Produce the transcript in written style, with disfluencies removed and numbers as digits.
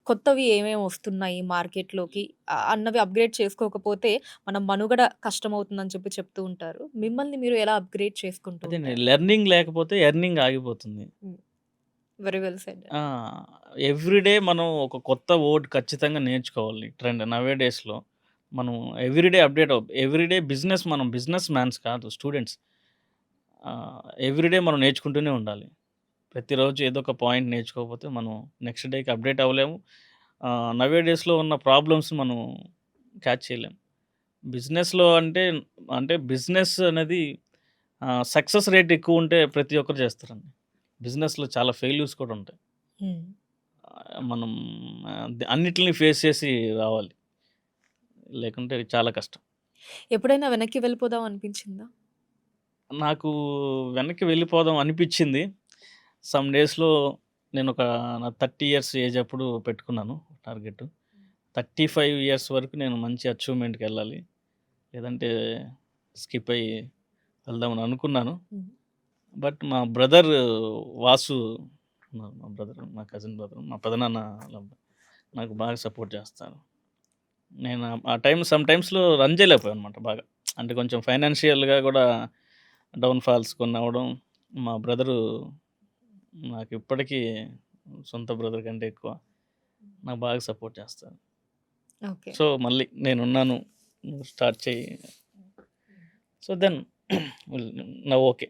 కొత్తవి ఏమేమి వస్తున్నాయి మార్కెట్‌లోకి అన్నవి అప్‌గ్రేడ్ చేసుకోకపోతే మనం మనుగడ కష్టమవుతుందని చెప్తూ ఉంటారు. మిమ్మల్ని మీరు ఎలా అప్‌గ్రేడ్ చేసుకుంటూ అదేనండి. ఉంటారు? లెర్నింగ్ లేకపోతే ఎర్నింగ్ ఆగిపోతుంది. హ్మ్. Very well said. ఆ! ఎవ్రీ డే మనం ఒక కొత్త వర్డ్ ఖచ్చితంగా నేర్చుకోవాలి. ట్రెండ్ నౌ ఏ డేస్‌లో మనం every day update every day మనం బిజినెస్ మ్యాన్స్ కాదు స్టూడెంట్స్. ఎవ్రీ డే మనం నేర్చుకుంటూనే ఉండాలి. ప్రతిరోజు ఏదో ఒక పాయింట్ నేర్చుకోకపోతే మనం నెక్స్ట్ డేకి అప్‌డేట్ అవ్వలేము. నౌ ఏ డేస్‌లో ఉన్న ప్రాబ్లమ్స్ మనం క్యాచ్ చేయలేం. బిజినెస్‌లో అంటే బిజినెస్ అనేది సక్సెస్ రేట్ ఎక్కువుంటే ప్రతి ఒక్కరు చేస్తారండి. బిజినెస్‌లో చాలా ఫెయిల్యూర్స్ కూడా ఉంటాయి. హ్మ్. మనం అన్నిటిని ఫేస్ చేసి రావాలి. లేకుంటే చాలా కష్టం. ఎప్పుడైనా వెనక్కి వెళ్ళిపోదాం అనిపించిందా? నాకు వెనక్కి వెళ్ళిపోదాం అనిపిచ్చింది. సమ్ డేస్‌లో నేనొక నా 30 ఇయర్స్ ఏజ్ అప్పుడు పెట్టుకున్నాను టార్గెట్. 35 ఇయర్స్ వరకు నేను మంచి అచీవ్‌మెంట్‌కెళ్ళాలి. లేదంటే స్కిప్ అయ్యి వెళ్దామని అనుకున్నాను. హ్మ్. బట్ మా బ్రదర్ వాసు ఉన్నారు. మా బ్రదర్, మా కజిన్ బ్రదర్, మా పెదనాన్న వాళ్ళ అబ్బాయి నాకు బాగా సపోర్ట్ చేస్తారు. నేను ఆ సమ్ టైమ్స్‌లో రన్ చేయలేకపోయానన్నమాట బాగా. అంటే కొంచెం ఫైనాన్షియల్‌గా గూడా డౌన్ ఫాల్స్ కొన్నవ్వడం. మా బ్రదరు నాకిప్పటికీ సొంత బ్రదర్ కంటే ఎక్కువ. నాకు బాగా సపోర్ట్ చేస్తారు. ఓకే. సో, మళ్ళీ నేనున్నాను. నువ్వు స్టార్ట్ చెయ్యి. So, then now okay.